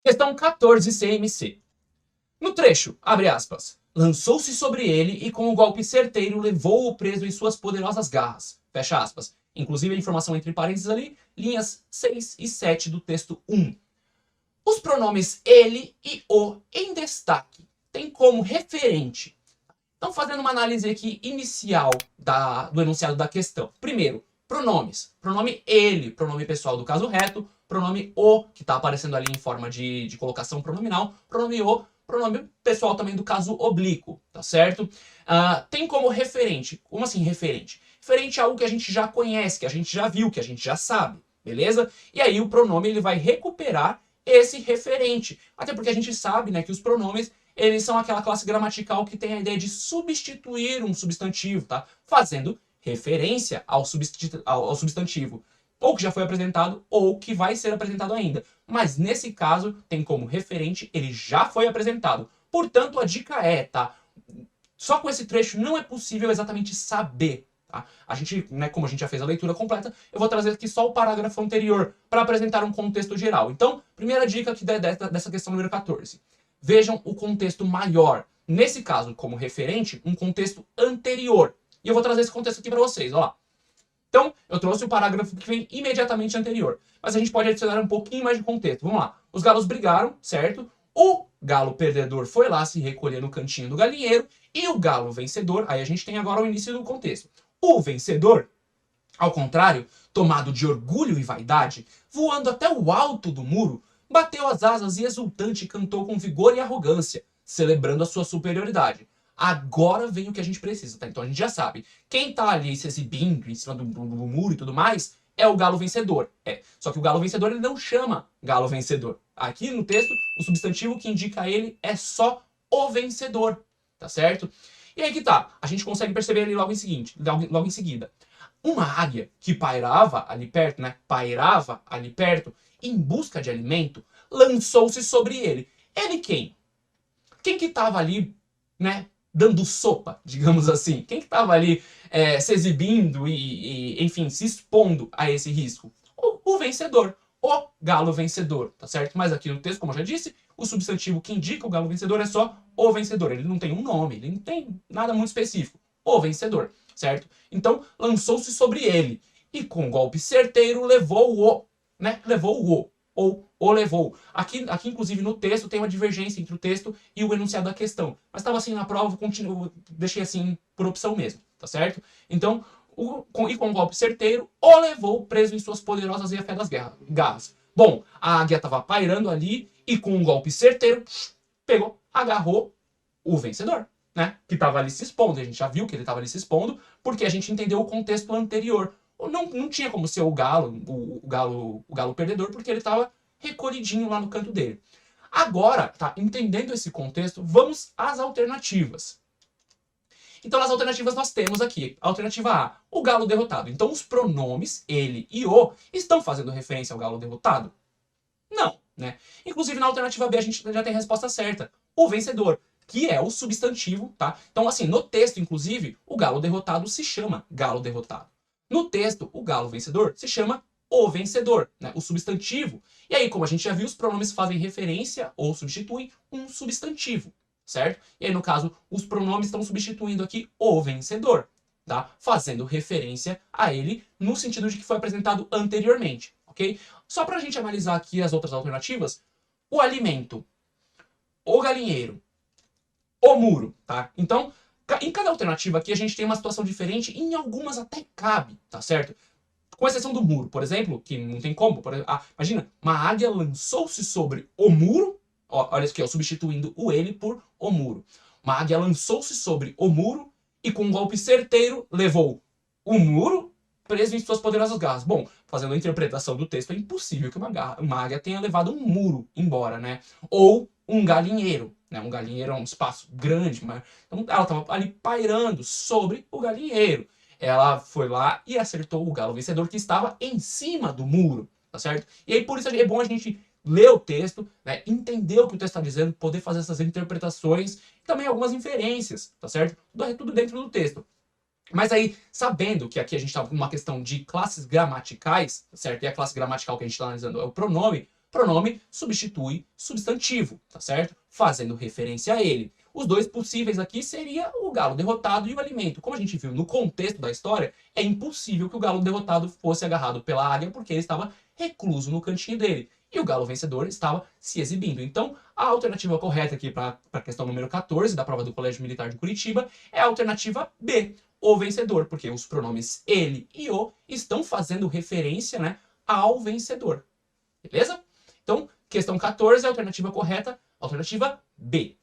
Questão 14, CMC. No trecho, abre aspas, lançou-se sobre ele e com um golpe certeiro levou-o preso em suas poderosas garras. Fecha aspas. Inclusive a informação entre parênteses ali, linhas 6 e 7 do texto 1. Os pronomes ele e o em destaque têm como referente. Então, fazendo uma análise aqui inicial do enunciado da questão. Primeiro, pronomes. Pronome ele, pronome pessoal do caso reto. Pronome o, que está aparecendo ali em forma de colocação pronominal. Pronome o, pronome pessoal também do caso oblíquo, tá certo? Tem como referente. Como assim referente? Referente a algo que a gente já conhece, que a gente já viu, que a gente já sabe, beleza? E aí o pronome ele vai recuperar esse referente. Até porque a gente sabe, né, que os pronomes eles são aquela classe gramatical que tem a ideia de substituir um substantivo, tá? Fazendo referência ao substantivo, ou que já foi apresentado, ou que vai ser apresentado ainda. Mas nesse caso, tem como referente, ele já foi apresentado. Portanto, a dica é, tá? Só com esse trecho não é possível exatamente saber. Tá? A gente, né, como a gente já fez a leitura completa, eu vou trazer aqui só o parágrafo anterior para apresentar um contexto geral. Então, primeira dica aqui dessa questão número 14. Vejam o contexto maior. Nesse caso, como referente, um contexto anterior. E eu vou trazer esse contexto aqui para vocês, ó lá. Então, eu trouxe o parágrafo que vem imediatamente anterior. Mas a gente pode adicionar um pouquinho mais de contexto. Vamos lá. Os galos brigaram, certo? O galo perdedor foi lá se recolher no cantinho do galinheiro. E o galo vencedor, aí a gente tem agora o início do contexto. O vencedor, ao contrário, tomado de orgulho e vaidade, voando até o alto do muro, bateu as asas e exultante cantou com vigor e arrogância, celebrando a sua superioridade. Agora vem o que a gente precisa, tá? Então a gente já sabe. Quem tá ali se exibindo em cima do muro e tudo mais é o galo vencedor. Só que o galo vencedor ele não chama galo vencedor. Aqui no texto, o substantivo que indica ele é só o vencedor, tá certo? E aí que tá. A gente consegue perceber ali logo em seguida. Uma águia que pairava ali perto, né? Pairava ali perto, em busca de alimento, lançou-se sobre ele. Ele quem? Quem que estava ali, né? Dando sopa, digamos assim? Quem que estava ali se exibindo enfim, se expondo a esse risco? O vencedor. O galo vencedor, tá certo? Mas aqui no texto, como eu já disse, o substantivo que indica o galo vencedor é só o vencedor. Ele não tem um nome, ele não tem nada muito específico. O vencedor, certo? Então, lançou-se sobre ele. E com golpe certeiro, levou-o, né? Levou-o. Ou o levou. Aqui, inclusive, no texto, tem uma divergência entre o texto e o enunciado da questão. Mas estava assim na prova, deixei assim por opção mesmo, tá certo? Então, com um golpe certeiro, o levou preso em suas poderosas e afetas garras. Bom, a águia estava pairando ali e com um golpe certeiro, pegou, agarrou o vencedor, né? Que estava ali se expondo. A gente já viu que ele estava ali se expondo, porque a gente entendeu o contexto anterior. Não tinha como ser o galo perdedor, porque ele estava recolhidinho lá no canto dele. Agora, tá, entendendo esse contexto, vamos às alternativas. Então, nas alternativas nós temos aqui, alternativa A, o galo derrotado. Então, os pronomes ele e o estão fazendo referência ao galo derrotado? Não, né? Inclusive, na alternativa B a gente já tem a resposta certa. O vencedor, que é o substantivo, tá? Então, assim, no texto, inclusive, o galo derrotado se chama galo derrotado. No texto, o galo vencedor se chama o vencedor, né? O substantivo. E aí, como a gente já viu, os pronomes fazem referência ou substituem um substantivo, certo? E aí, no caso, os pronomes estão substituindo aqui o vencedor, tá? Fazendo referência a ele no sentido de que foi apresentado anteriormente, ok? Só para a gente analisar aqui as outras alternativas, o alimento, o galinheiro, o muro, tá? Então, em cada alternativa aqui a gente tem uma situação diferente e em algumas até cabe, tá certo? Com exceção do muro, por exemplo, que não tem como. Imagina, uma águia lançou-se sobre o muro, olha aqui, ó, substituindo o ele por o muro. Uma águia lançou-se sobre o muro e com um golpe certeiro levou o muro preso em suas poderosas garras. Bom, fazendo a interpretação do texto, é impossível que uma águia tenha levado um muro embora, né? Ou um galinheiro, né? Um galinheiro é um espaço grande, mas então, ela estava ali pairando sobre o galinheiro. Ela foi lá e acertou o galo vencedor que estava em cima do muro, tá certo? E aí por isso é bom a gente ler o texto, né? Entender o que o texto está dizendo, poder fazer essas interpretações e também algumas inferências, tá certo? Tudo dentro do texto. Mas aí, sabendo que aqui a gente está com uma questão de classes gramaticais, certo? E a classe gramatical que a gente está analisando é o pronome, pronome substitui substantivo, tá certo? Fazendo referência a ele. Os dois possíveis aqui seria o galo derrotado e o alimento. Como a gente viu no contexto da história, é impossível que o galo derrotado fosse agarrado pela águia porque ele estava recluso no cantinho dele. E o galo vencedor estava se exibindo. Então, a alternativa correta aqui para a questão número 14 da prova do Colégio Militar de Curitiba é a alternativa B, o vencedor, porque os pronomes ele e o estão fazendo referência, né, ao vencedor. Beleza? Então, questão 14, a alternativa correta, alternativa B.